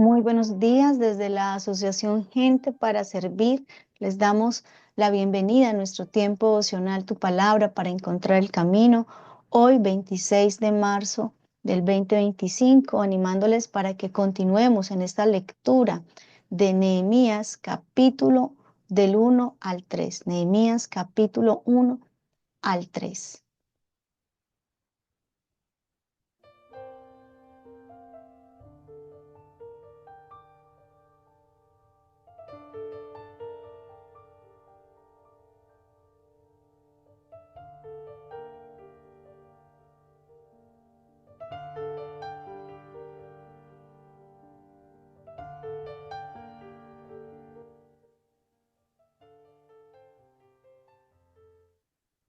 Muy buenos días desde la Asociación Gente para Servir. Les damos la bienvenida a nuestro tiempo devocional Tu Palabra para encontrar el camino. Hoy, 26 de marzo del 2025, animándoles para que continuemos en esta lectura de Nehemías capítulo del 1 al 3. Nehemías capítulo 1 al 3.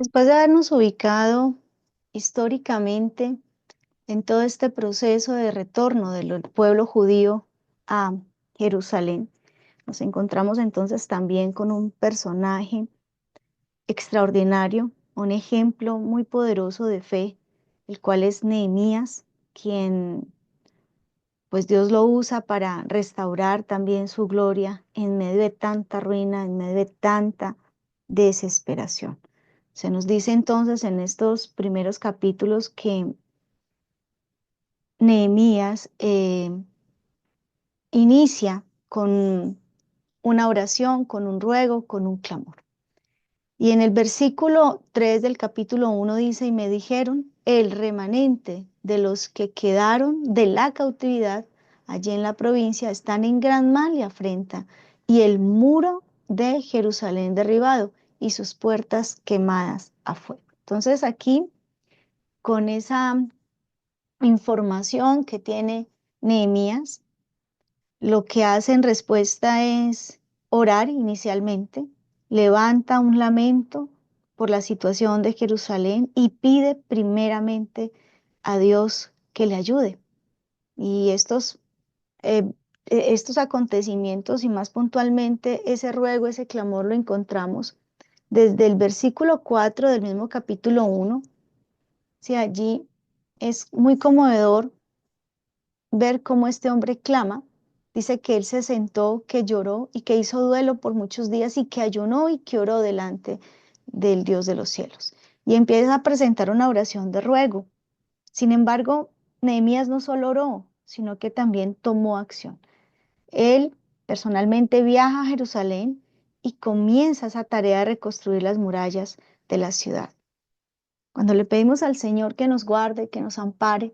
Después de habernos ubicado históricamente en todo este proceso de retorno del pueblo judío a Jerusalén, nos encontramos entonces también con un personaje extraordinario, un ejemplo muy poderoso de fe, el cual es Nehemías, quien pues Dios lo usa para restaurar también su gloria en medio de tanta ruina, en medio de tanta desesperación. Se nos dice entonces en estos primeros capítulos que Nehemías inicia con una oración, con un ruego, con un clamor. Y en el versículo 3 del capítulo 1 dice, y me dijeron, el remanente de los que quedaron de la cautividad allí en la provincia están en gran mal y afrenta, y el muro de Jerusalén derribado y sus puertas quemadas a fuego. Entonces aquí, con esa información que tiene Nehemías, lo que hace en respuesta es orar inicialmente, levanta un lamento por la situación de Jerusalén y pide primeramente a Dios que le ayude. Y eh, estos acontecimientos y más puntualmente ese ruego, ese clamor lo encontramos desde el versículo 4 del mismo capítulo 1. Si allí es muy conmovedor ver cómo este hombre clama. Dice que él se sentó, que lloró y que hizo duelo por muchos días y que ayunó y que oró delante del Dios de los cielos. Y empieza a presentar una oración de ruego. Sin embargo, Nehemías no solo oró, sino que también tomó acción. Él personalmente viaja a Jerusalén y comienza esa tarea de reconstruir las murallas de la ciudad. Cuando le pedimos al Señor que nos guarde, que nos ampare,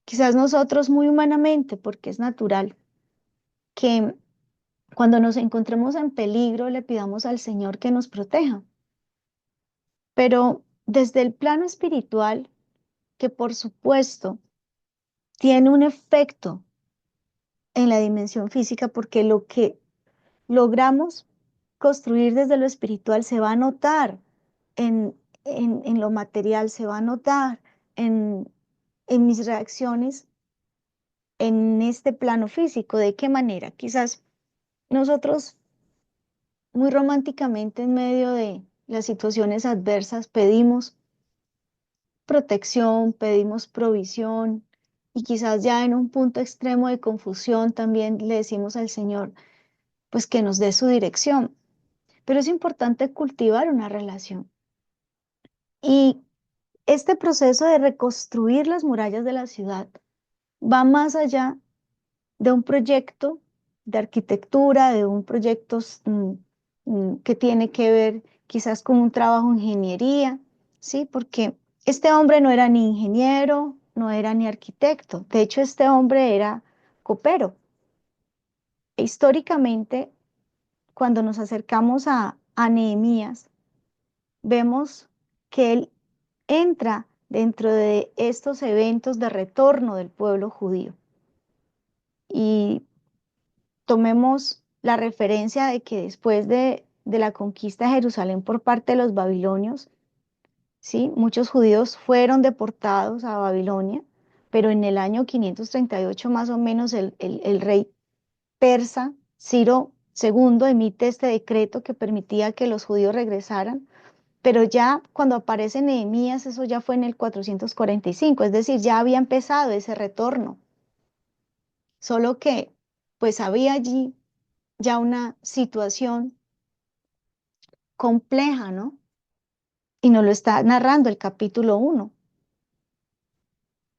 quizás nosotros muy humanamente, porque es natural, que cuando nos encontremos en peligro le pidamos al Señor que nos proteja. Pero desde el plano espiritual, que por supuesto tiene un efecto en la dimensión física, porque lo que logramos construir desde lo espiritual se va a notar en, en lo material, se va a notar en, en mis reacciones en este plano físico. ¿De qué manera? Quizás nosotros muy románticamente en medio de las situaciones adversas pedimos protección, pedimos provisión y quizás ya en un punto extremo de confusión también le decimos al Señor pues que nos dé su dirección. Pero es importante cultivar una relación. Y este proceso de reconstruir las murallas de la ciudad va más allá de un proyecto de arquitectura, de un proyecto que tiene que ver quizás con un trabajo de ingeniería, ¿sí? Porque este hombre no era ni ingeniero, no era ni arquitecto. De hecho, este hombre era copero. E históricamente, cuando nos acercamos a Nehemías, vemos que él entra dentro de estos eventos de retorno del pueblo judío. Y tomemos la referencia de que después de la conquista de Jerusalén por parte de los babilonios, ¿sí? Muchos judíos fueron deportados a Babilonia, pero en el año 538 más o menos el rey persa Ciro II emite este decreto que permitía que los judíos regresaran, pero ya cuando aparece Nehemías, eso ya fue en el 445, es decir, ya había empezado ese retorno, solo que pues había allí ya una situación compleja, ¿no? Y nos lo está narrando el capítulo 1.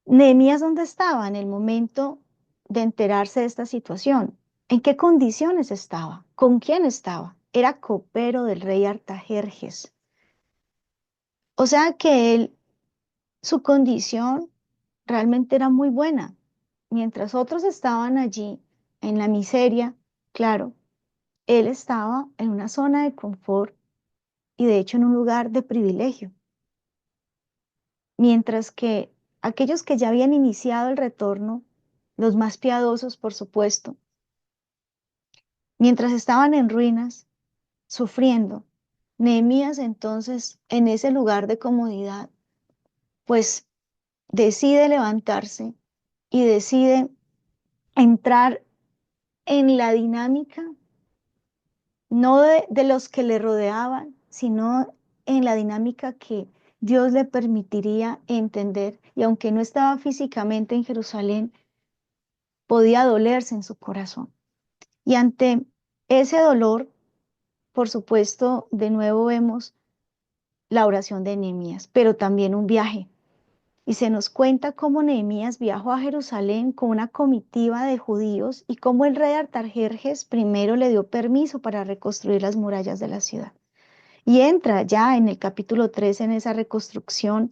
Nehemías, ¿dónde estaba en el momento de enterarse de esta situación? ¿En qué condiciones estaba? ¿Con quién estaba? Era copero del rey Artajerjes. O sea que su condición realmente era muy buena. Mientras otros estaban allí en la miseria, claro, él estaba en una zona de confort y de hecho en un lugar de privilegio. Mientras que aquellos que ya habían iniciado el retorno, los más piadosos, por supuesto, mientras estaban en ruinas, sufriendo, Nehemías entonces, en ese lugar de comodidad, pues decide levantarse y decide entrar en la dinámica, no de los que le rodeaban, sino en la dinámica que Dios le permitiría entender. Y aunque no estaba físicamente en Jerusalén, podía dolerse en su corazón. Y ante ese dolor, por supuesto, de nuevo vemos la oración de Nehemías, pero también un viaje. Y se nos cuenta cómo Nehemías viajó a Jerusalén con una comitiva de judíos y cómo el rey Artajerjes primero le dio permiso para reconstruir las murallas de la ciudad. Y entra ya en el capítulo 3 en esa reconstrucción,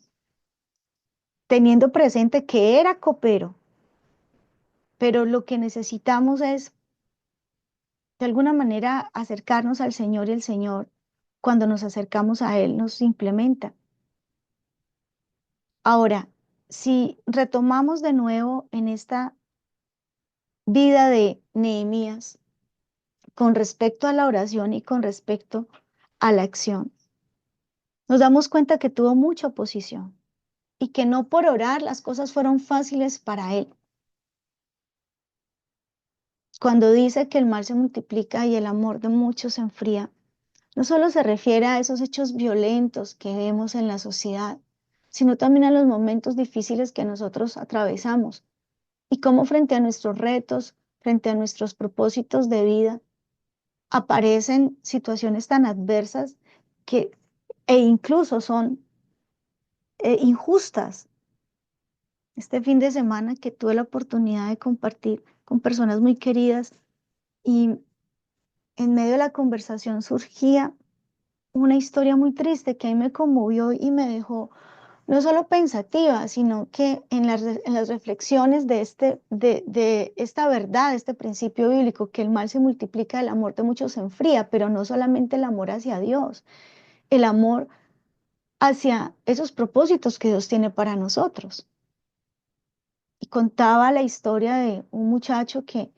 teniendo presente que era copero, pero lo que necesitamos es de alguna manera acercarnos al Señor y el Señor, cuando nos acercamos a Él, nos implementa. Ahora, si retomamos de nuevo en esta vida de Nehemías con respecto a la oración y con respecto a la acción, nos damos cuenta que tuvo mucha oposición y que no por orar las cosas fueron fáciles para él. Cuando dice que el mal se multiplica y el amor de muchos se enfría, no solo se refiere a esos hechos violentos que vemos en la sociedad, sino también a los momentos difíciles que nosotros atravesamos y cómo frente a nuestros retos, frente a nuestros propósitos de vida, aparecen situaciones tan adversas que, e incluso son injustas. Este fin de semana que tuve la oportunidad de compartir con personas muy queridas y en medio de la conversación surgía una historia muy triste que a mí me conmovió y me dejó no solo pensativa, sino que en las reflexiones de esta verdad, este principio bíblico, que el mal se multiplica, el amor de muchos se enfría, pero no solamente el amor hacia Dios, el amor hacia esos propósitos que Dios tiene para nosotros. Y contaba la historia de un muchacho que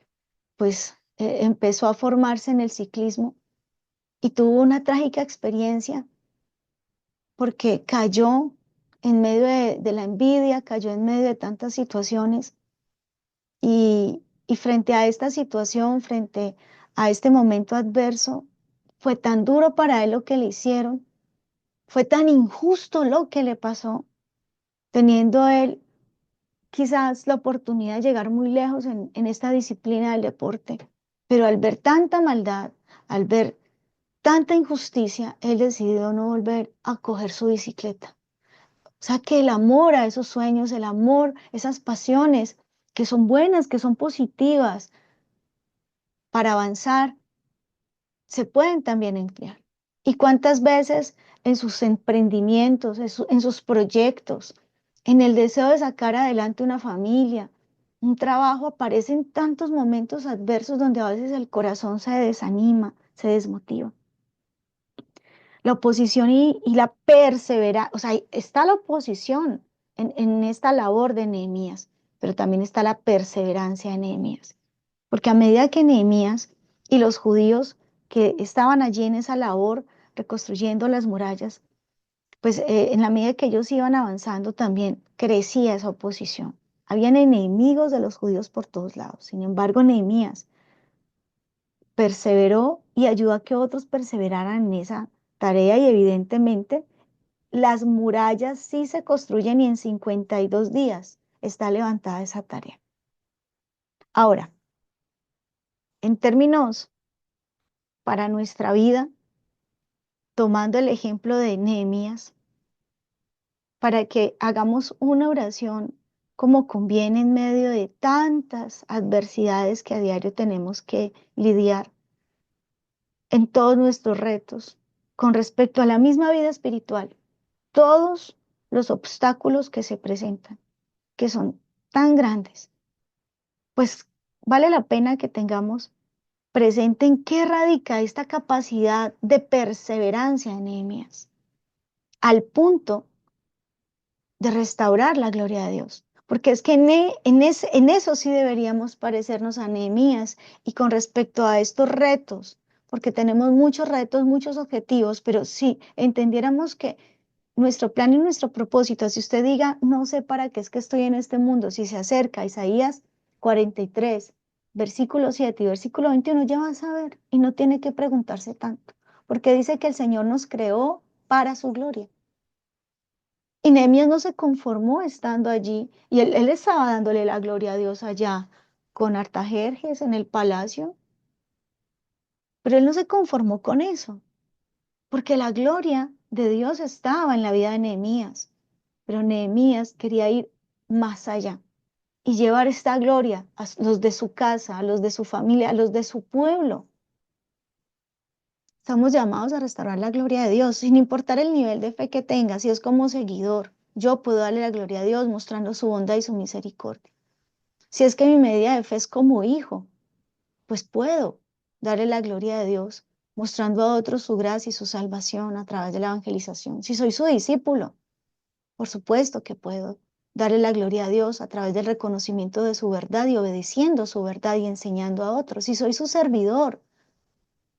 pues empezó a formarse en el ciclismo y tuvo una trágica experiencia porque cayó en medio de la envidia, cayó en medio de tantas situaciones y frente a esta situación, frente a este momento adverso, fue tan duro para él lo que le hicieron, fue tan injusto lo que le pasó, teniendo él quizás la oportunidad de llegar muy lejos en esta disciplina del deporte, pero al ver tanta maldad, al ver tanta injusticia, él decidió no volver a coger su bicicleta. O sea que el amor a esos sueños, el amor, esas pasiones que son buenas, que son positivas para avanzar, se pueden también emplear. ¿Y cuántas veces en sus emprendimientos, en sus proyectos, en el deseo de sacar adelante una familia, un trabajo, aparecen tantos momentos adversos donde a veces el corazón se desanima, se desmotiva? La oposición y la perseverancia, o sea, está la oposición en esta labor de Nehemías, pero también está la perseverancia de Nehemías. Porque a medida que Nehemías y los judíos que estaban allí en esa labor, reconstruyendo las murallas, pues en la medida que ellos iban avanzando también crecía esa oposición. Habían enemigos de los judíos por todos lados. Sin embargo, Nehemías perseveró y ayudó a que otros perseveraran en esa tarea y evidentemente las murallas sí se construyen y en 52 días está levantada esa tarea. Ahora, En términos para nuestra vida, tomando el ejemplo de Nehemías, para que hagamos una oración como conviene en medio de tantas adversidades que a diario tenemos que lidiar en todos nuestros retos con respecto a la misma vida espiritual, todos los obstáculos que se presentan, que son tan grandes, pues vale la pena que tengamos presente en qué radica esta capacidad de perseverancia en Nehemías, al punto de restaurar la gloria de Dios. Porque es que en eso sí deberíamos parecernos a Nehemías y con respecto a estos retos, porque tenemos muchos retos, muchos objetivos, pero si entendiéramos que nuestro plan y nuestro propósito, si usted diga, no sé para qué es que estoy en este mundo, si se acerca Isaías 43, versículo 7 y versículo 21, ya va a saber y no tiene que preguntarse tanto, porque dice que el Señor nos creó para su gloria. Y Nehemías no se conformó estando allí, y él estaba dándole la gloria a Dios allá con Artajerjes en el palacio, pero él no se conformó con eso, porque la gloria de Dios estaba en la vida de Nehemías, pero Nehemías quería ir más allá y llevar esta gloria a los de su casa, a los de su familia, a los de su pueblo. Estamos llamados a restaurar la gloria de Dios, sin importar el nivel de fe que tenga, si es como seguidor. Yo puedo darle la gloria a Dios mostrando su bondad y su misericordia. Si es que mi medida de fe es como hijo, pues puedo darle la gloria de Dios mostrando a otros su gracia y su salvación a través de la evangelización. Si soy su discípulo, por supuesto que puedo darle la gloria a Dios a través del reconocimiento de su verdad y obedeciendo su verdad y enseñando a otros. Si soy su servidor,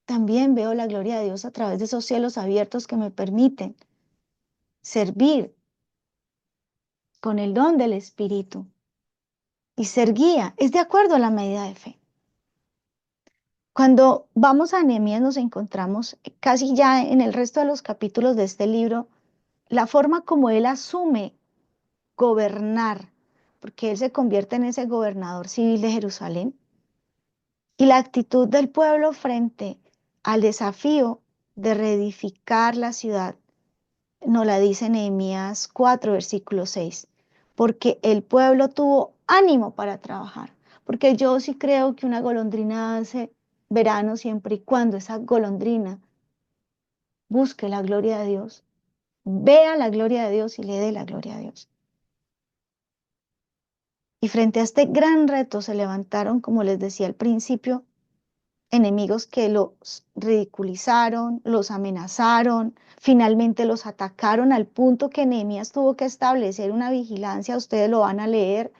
también veo la gloria de Dios a través de esos cielos abiertos que me permiten servir con el don del Espíritu y ser guía. Es de acuerdo a la medida de fe. Cuando vamos a Nehemías nos encontramos casi ya en el resto de los capítulos de este libro, la forma como él asume gobernar, porque él se convierte en ese gobernador civil de Jerusalén, y la actitud del pueblo frente al desafío de reedificar la ciudad, nos la dice Nehemías 4, versículo 6, porque el pueblo tuvo ánimo para trabajar, porque yo sí creo que una golondrina hace verano siempre y cuando esa golondrina busque la gloria de Dios, vea la gloria de Dios y le dé la gloria a Dios. Y frente a este gran reto se levantaron, como les decía al principio, enemigos que los ridiculizaron, los amenazaron, finalmente los atacaron al punto que Nehemías tuvo que establecer una vigilancia, ustedes lo van a leer,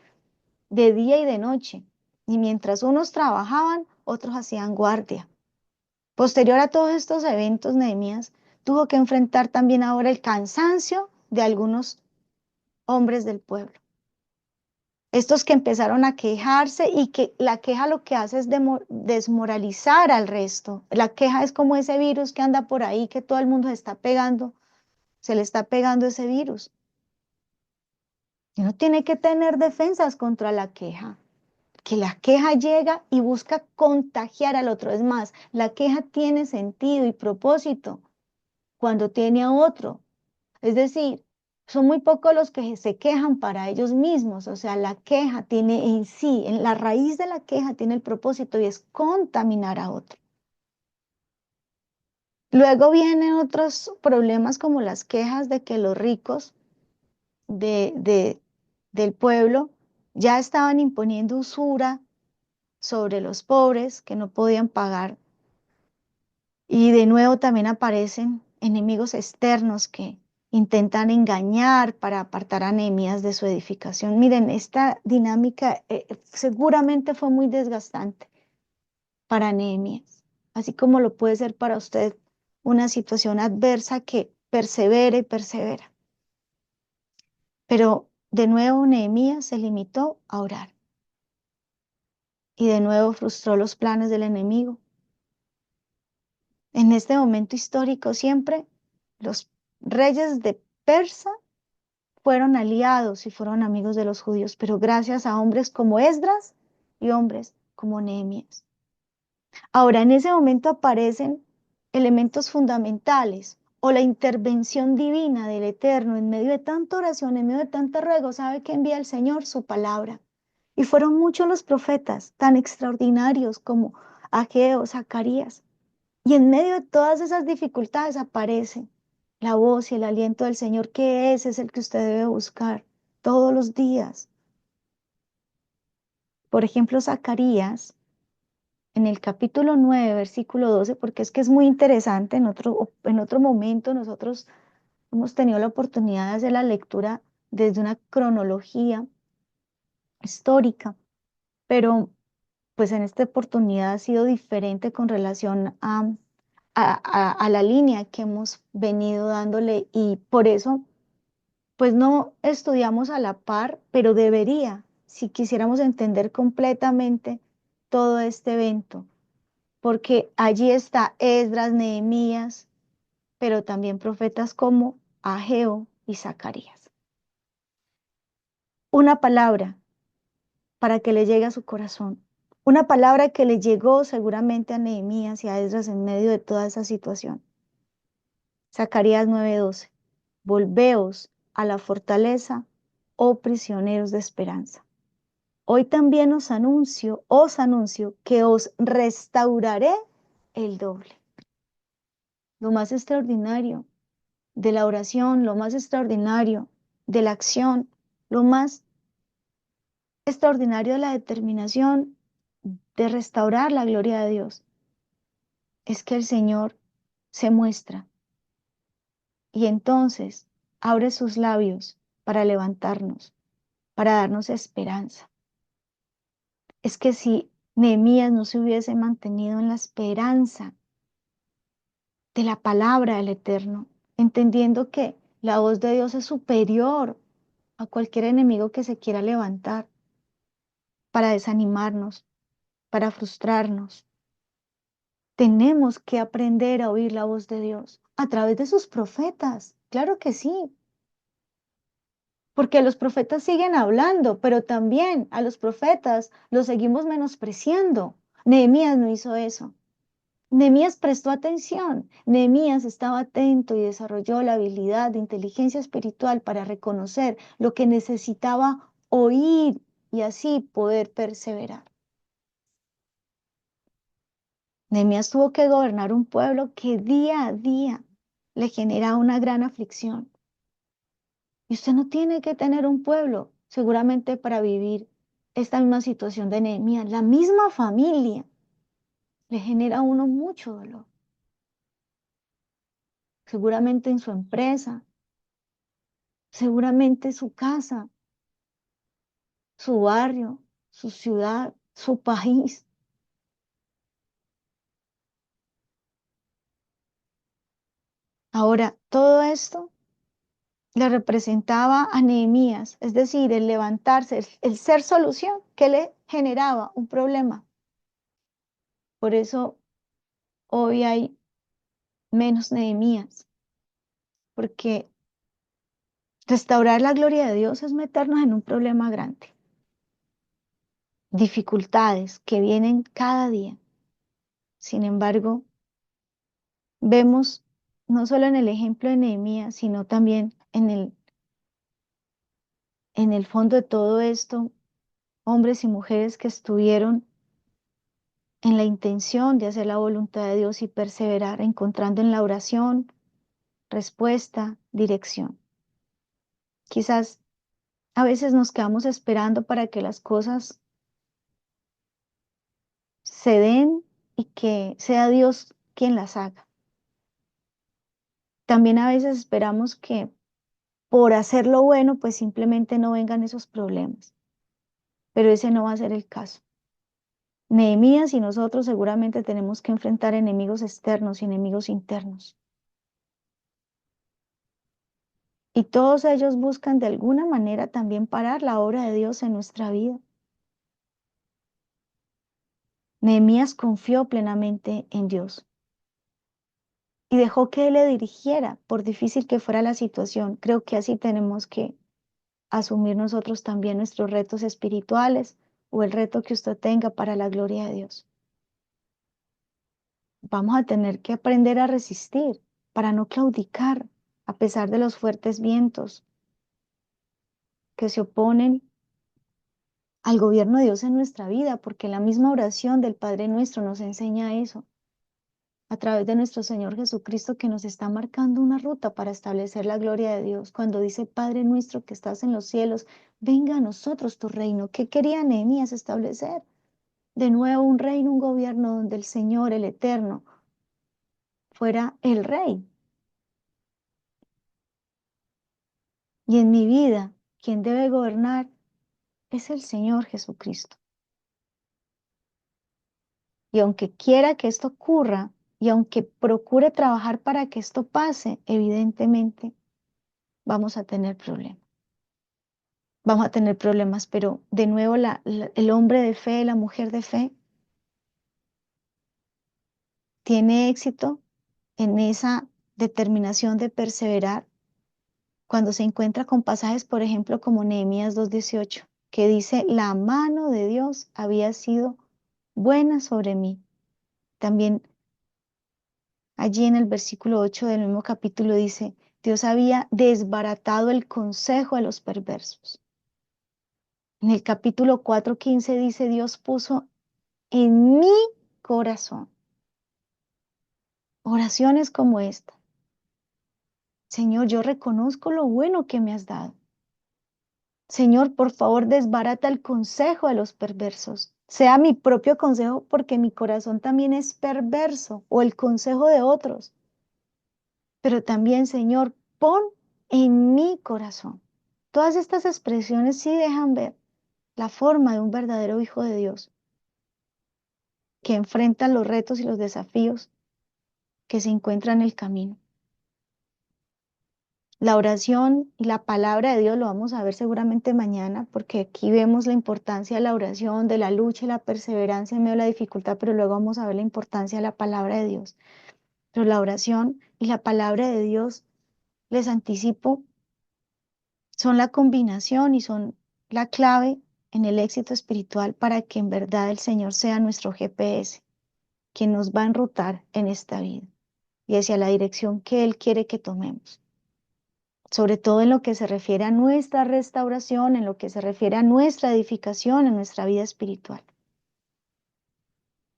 de día y de noche. Y mientras unos trabajaban, otros hacían guardia. Posterior a todos estos eventos, Nehemías tuvo que enfrentar también ahora el cansancio de algunos hombres del pueblo. Estos que empezaron a quejarse y que la queja lo que hace es desmoralizar al resto. La queja es como ese virus que anda por ahí, que todo el mundo se está pegando, se le está pegando ese virus. Y uno tiene que tener defensas contra la queja, que la queja llega y busca contagiar al otro. Es más, la queja tiene sentido y propósito cuando tiene a otro. Es decir, son muy pocos los que se quejan para ellos mismos. O sea, la queja tiene en sí, en la raíz de la queja tiene el propósito y es contaminar a otro. Luego vienen otros problemas como las quejas de que los ricos de, de- del pueblo ya estaban imponiendo usura sobre los pobres que no podían pagar. Y de nuevo también aparecen enemigos externos que intentan engañar para apartar a Nehemías de su edificación. Miren, esta dinámica seguramente fue muy desgastante para Nehemías, así como lo puede ser para usted una situación adversa que persevera y persevera. Pero de nuevo Nehemías se limitó a orar y de nuevo frustró los planes del enemigo. En este momento histórico siempre los reyes de Persa fueron aliados y fueron amigos de los judíos, pero gracias a hombres como Esdras y hombres como Nehemías. Ahora, en ese momento aparecen elementos fundamentales o la intervención divina del Eterno en medio de tanta oración, en medio de tanto ruego. ¿Sabe qué envía el Señor? Su palabra. Y fueron muchos los profetas tan extraordinarios como Ageo, Zacarías. Y en medio de todas esas dificultades aparece la voz y el aliento del Señor, que ese es el que usted debe buscar todos los días. Por ejemplo, Zacarías, en el capítulo 9 versículo 12, porque es que es muy interesante, en otro momento nosotros hemos tenido la oportunidad de hacer la lectura desde una cronología histórica, pero pues en esta oportunidad ha sido diferente con relación a la línea que hemos venido dándole, y por eso pues no estudiamos a la par, pero debería, si quisiéramos entender completamente todo este evento, porque allí está Esdras, Nehemías, pero también profetas como Ageo y Zacarías. Una palabra para que le llegue a su corazón, una palabra que le llegó seguramente a Nehemías y a Esdras en medio de toda esa situación. Zacarías 9:12. Volveos a la fortaleza, oh prisioneros de esperanza. Hoy también os anuncio que os restauraré el doble. Lo más extraordinario de la oración, lo más extraordinario de la acción, lo más extraordinario de la determinación de restaurar la gloria de Dios, es que el Señor se muestra y entonces abre sus labios para levantarnos, para darnos esperanza. Es que si Nehemías no se hubiese mantenido en la esperanza de la palabra del Eterno, entendiendo que la voz de Dios es superior a cualquier enemigo que se quiera levantar para desanimarnos, para frustrarnos. Tenemos que aprender a oír la voz de Dios a través de sus profetas. Claro que sí, porque los profetas siguen hablando, pero también a los profetas los seguimos menospreciando. Nehemías no hizo eso. Nehemías prestó atención. Nehemías estaba atento y desarrolló la habilidad de inteligencia espiritual para reconocer lo que necesitaba oír y así poder perseverar. Nehemías tuvo que gobernar un pueblo que día a día le genera una gran aflicción. Y usted no tiene que tener un pueblo seguramente para vivir esta misma situación de Nehemías. La misma familia le genera a uno mucho dolor. Seguramente en su empresa, seguramente su casa, su barrio, su ciudad, su país. Ahora, todo esto le representaba a Nehemías, es decir, el levantarse, el ser solución que le generaba un problema. Por eso hoy hay menos Nehemías, porque restaurar la gloria de Dios es meternos en un problema grande. Dificultades que vienen cada día. Sin embargo, vemos no solo en el ejemplo de Nehemías, sino también en el fondo de todo esto, hombres y mujeres que estuvieron en la intención de hacer la voluntad de Dios y perseverar, encontrando en la oración respuesta, dirección. Quizás a veces nos quedamos esperando para que las cosas se den y que sea Dios quien las haga. También a veces esperamos que por hacer lo bueno, pues simplemente no vengan esos problemas, pero ese no va a ser el caso. Nehemías y nosotros seguramente tenemos que enfrentar enemigos externos y enemigos internos. Y todos ellos buscan de alguna manera también parar la obra de Dios en nuestra vida. Nehemías confió plenamente en Dios y dejó que Él le dirigiera, por difícil que fuera la situación. Creo que así tenemos que asumir nosotros también nuestros retos espirituales o el reto que usted tenga para la gloria de Dios. Vamos a tener que aprender a resistir para no claudicar a pesar de los fuertes vientos que se oponen al gobierno de Dios en nuestra vida, porque la misma oración del Padre Nuestro nos enseña eso, a través de nuestro Señor Jesucristo, que nos está marcando una ruta para establecer la gloria de Dios. Cuando dice, Padre nuestro que estás en los cielos, venga a nosotros tu reino. ¿Qué quería Nehemías establecer? De nuevo un reino, un gobierno donde el Señor, el Eterno, fuera el rey. Y en mi vida, quien debe gobernar es el Señor Jesucristo. Y aunque quiera que esto ocurra, y aunque procure trabajar para que esto pase, evidentemente vamos a tener problemas. Vamos a tener problemas, pero de nuevo el hombre de fe, la mujer de fe, tiene éxito en esa determinación de perseverar cuando se encuentra con pasajes, por ejemplo, como Nehemías 2:18, que dice, la mano de Dios había sido buena sobre mí. También allí en el versículo 8 del mismo capítulo dice, Dios había desbaratado el consejo de los perversos. En el capítulo 4:15 dice, Dios puso en mi corazón oraciones como esta. Señor, yo reconozco lo bueno que me has dado. Señor, por favor, desbarata el consejo de los perversos. Sea mi propio consejo porque mi corazón también es perverso o el consejo de otros. Pero también, Señor, pon en mi corazón. Todas estas expresiones sí dejan ver la forma de un verdadero hijo de Dios que enfrenta los retos y los desafíos que se encuentran en el camino. La oración y la palabra de Dios lo vamos a ver seguramente mañana, porque aquí vemos la importancia de la oración, de la lucha y la perseverancia en medio de la dificultad, pero luego vamos a ver la importancia de la palabra de Dios. Pero la oración y la palabra de Dios, les anticipo, son la combinación y son la clave en el éxito espiritual para que en verdad el Señor sea nuestro GPS, quien nos va a enrutar en esta vida y hacia la dirección que Él quiere que tomemos. Sobre todo en lo que se refiere a nuestra restauración, en lo que se refiere a nuestra edificación, en nuestra vida espiritual.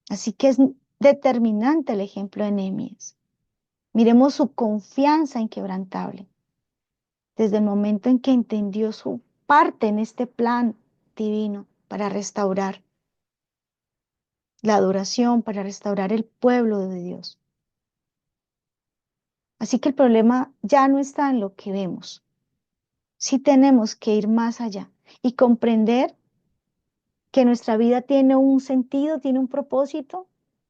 Así que es determinante el ejemplo de Nehemías. Miremos su confianza inquebrantable. Desde el momento en que entendió su parte en este plan divino para restaurar la adoración, para restaurar el pueblo de Dios. Así que el problema ya no está en lo que vemos. Sí tenemos que ir más allá y comprender que nuestra vida tiene un sentido, tiene un propósito,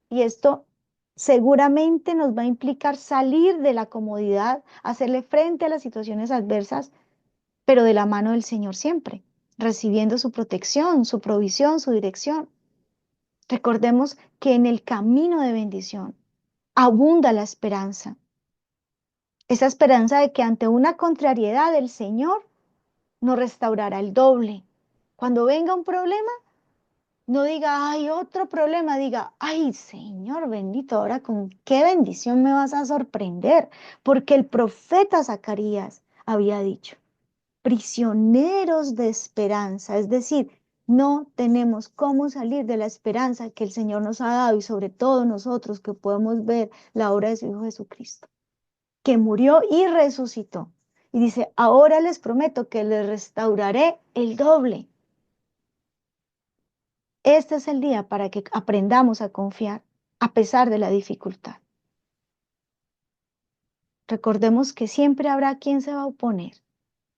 y esto seguramente nos va a implicar salir de la comodidad, hacerle frente a las situaciones adversas, pero de la mano del Señor siempre, recibiendo su protección, su provisión, su dirección. Recordemos que en el camino de bendición abunda la esperanza, esa esperanza de que ante una contrariedad el Señor nos restaurará el doble. Cuando venga un problema, no diga, ay, otro problema, diga, ay, Señor bendito, ahora con qué bendición me vas a sorprender, porque el profeta Zacarías había dicho, prisioneros de esperanza, es decir, no tenemos cómo salir de la esperanza que el Señor nos ha dado y sobre todo nosotros que podemos ver la obra de su Hijo Jesucristo, que murió y resucitó. Y dice, ahora les prometo que les restauraré el doble. Este es el día para que aprendamos a confiar a pesar de la dificultad. Recordemos que siempre habrá quien se va a oponer.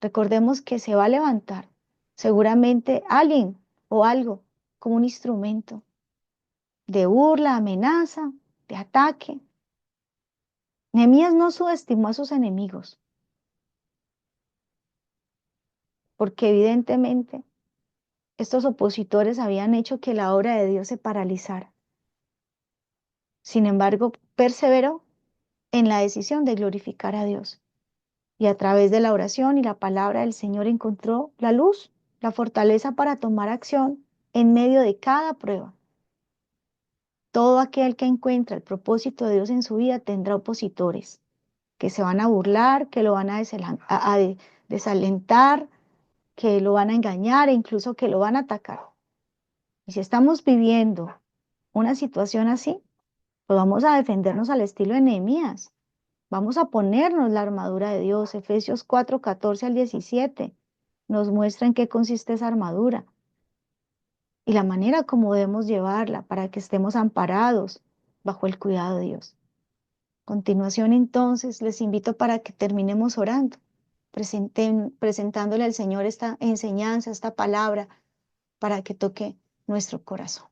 Recordemos que se va a levantar seguramente alguien o algo como un instrumento de burla, amenaza, de ataque. Nehemías no subestimó a sus enemigos, porque evidentemente estos opositores habían hecho que la obra de Dios se paralizara. Sin embargo, perseveró en la decisión de glorificar a Dios. Y a través de la oración y la palabra del Señor encontró la luz, la fortaleza para tomar acción en medio de cada prueba. todo aquel que encuentra el propósito de Dios en su vida tendrá opositores que se van a burlar, que lo van a desalentar, que lo van a engañar e incluso que lo van a atacar. Y si estamos viviendo una situación así, pues vamos a defendernos al estilo de Nehemías. Vamos a ponernos la armadura de Dios. Efesios 4, 14 al 17 nos muestra en qué consiste esa armadura y la manera como debemos llevarla para que estemos amparados bajo el cuidado de Dios. A continuación, entonces, les invito para que terminemos orando, presentándole al Señor esta enseñanza, esta palabra, para que toque nuestro corazón.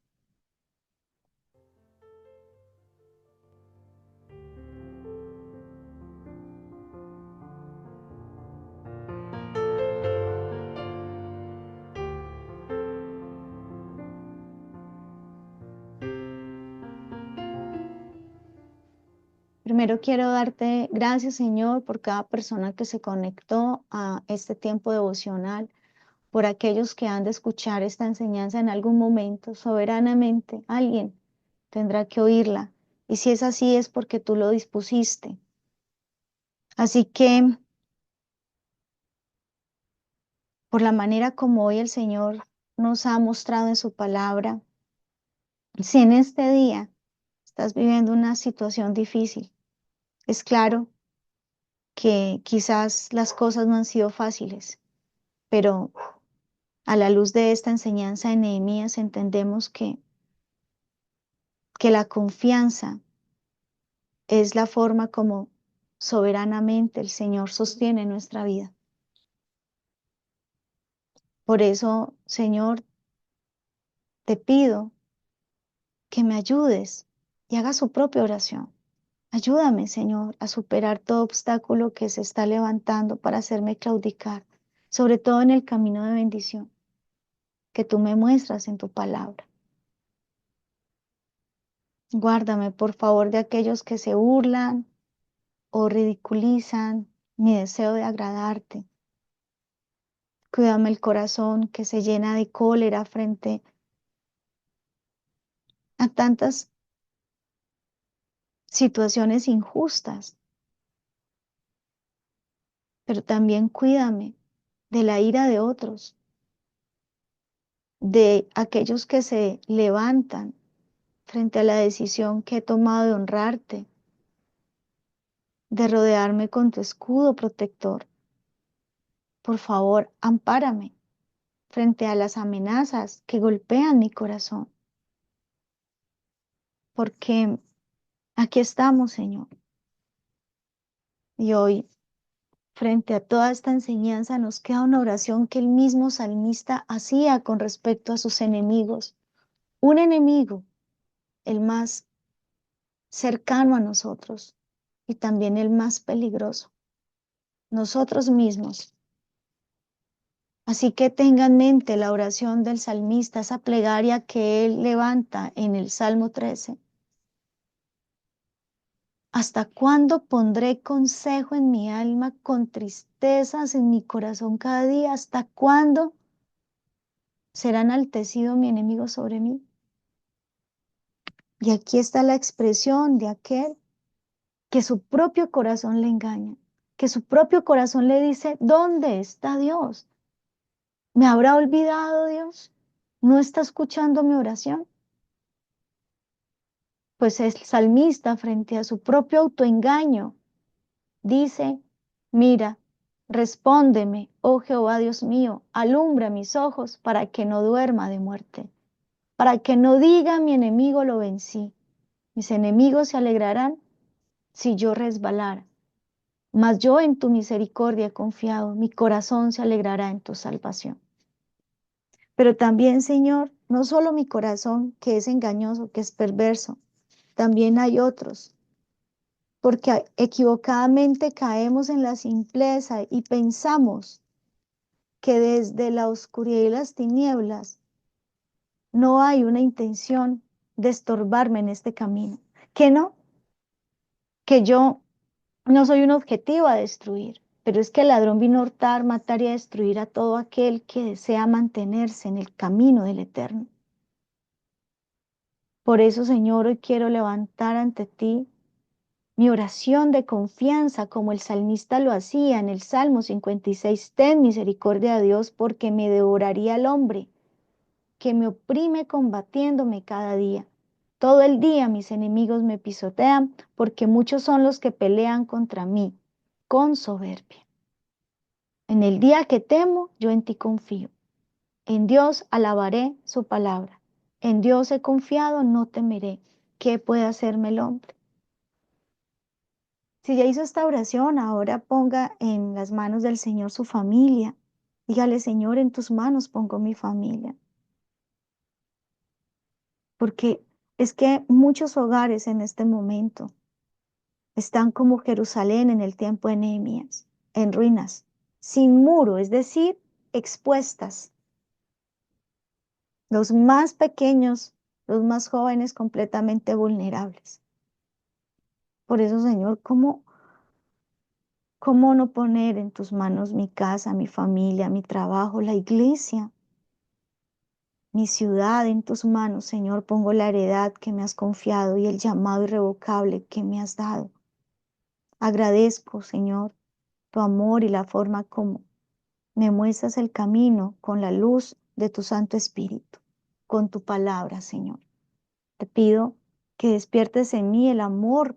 Primero quiero darte gracias, Señor, por cada persona que se conectó a este tiempo devocional, por aquellos que han de escuchar esta enseñanza en algún momento, soberanamente. Alguien tendrá que oírla. Y si es así, es porque tú lo dispusiste. Así que, por la manera como hoy el Señor nos ha mostrado en su palabra, si en este día estás viviendo una situación difícil, es claro que quizás las cosas no han sido fáciles, pero a la luz de esta enseñanza de Nehemías entendemos que la confianza es la forma como soberanamente el Señor sostiene nuestra vida. Por eso, Señor, te pido que me ayudes y haga su propia oración. Ayúdame, Señor, a superar todo obstáculo que se está levantando para hacerme claudicar, sobre todo en el camino de bendición que tú me muestras en tu palabra. Guárdame, por favor, de aquellos que se burlan o ridiculizan mi deseo de agradarte. Cuídame el corazón que se llena de cólera frente a tantas situaciones injustas, pero también cuídame de la ira de otros, de aquellos que se levantan frente a la decisión que he tomado de honrarte, de rodearme con tu escudo protector. Por favor, ampárame frente a las amenazas que golpean mi corazón, porque aquí estamos, Señor. Y hoy, frente a toda esta enseñanza, nos queda una oración que el mismo salmista hacía con respecto a sus enemigos. Un enemigo, el más cercano a nosotros y también el más peligroso, nosotros mismos. Así que tenga en mente la oración del salmista, esa plegaria que él levanta en el Salmo 13. ¿Hasta cuándo pondré consejo en mi alma con tristezas en mi corazón cada día? ¿Hasta cuándo será enaltecido mi enemigo sobre mí? Y aquí está la expresión de aquel que su propio corazón le engaña, que su propio corazón le dice, ¿dónde está Dios? ¿Me habrá olvidado Dios? ¿No está escuchando mi oración? Pues el salmista, frente a su propio autoengaño, dice, mira, respóndeme, oh Jehová Dios mío, alumbra mis ojos para que no duerma de muerte, para que no diga mi enemigo lo vencí. Mis enemigos se alegrarán si yo resbalara, mas yo en tu misericordia he confiado, mi corazón se alegrará en tu salvación. Pero también, Señor, no solo mi corazón, que es engañoso, que es perverso, también hay otros, porque equivocadamente caemos en la simpleza y pensamos que desde la oscuridad y las tinieblas no hay una intención de estorbarme en este camino, que no, que yo no soy un objetivo a destruir, pero es que el ladrón vino a hurtar, matar y a destruir a todo aquel que desea mantenerse en el camino del eterno. Por eso, Señor, hoy quiero levantar ante ti mi oración de confianza, como el salmista lo hacía en el Salmo 56. Ten misericordia de Dios, porque me devoraría el hombre que me oprime combatiéndome cada día. Todo el día mis enemigos me pisotean, porque muchos son los que pelean contra mí con soberbia. En el día que temo, yo en ti confío. En Dios alabaré su palabra. En Dios he confiado, no temeré. ¿Qué puede hacerme el hombre? Si ya hizo esta oración, ahora ponga en las manos del Señor su familia. Dígale, Señor, en tus manos pongo mi familia. Porque es que muchos hogares en este momento están como Jerusalén en el tiempo de Nehemías, en ruinas, sin muro, es decir, expuestas. Los más pequeños, los más jóvenes completamente vulnerables. Por eso, Señor, ¿cómo no poner en tus manos mi casa, mi familia, mi trabajo, la iglesia, mi ciudad en tus manos, Señor? Pongo la heredad que me has confiado y el llamado irrevocable que me has dado. Agradezco, Señor, tu amor y la forma como me muestras el camino con la luz de tu Santo Espíritu, con tu palabra, Señor. Te pido que despiertes en mí el amor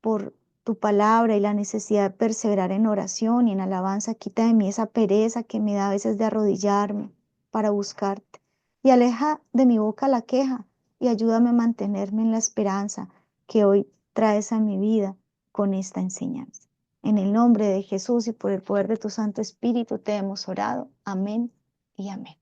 por tu palabra y la necesidad de perseverar en oración y en alabanza. Quita de mí esa pereza que me da a veces de arrodillarme para buscarte. Y aleja de mi boca la queja y ayúdame a mantenerme en la esperanza que hoy traes a mi vida con esta enseñanza. En el nombre de Jesús y por el poder de tu Santo Espíritu te hemos orado. Amén y amén.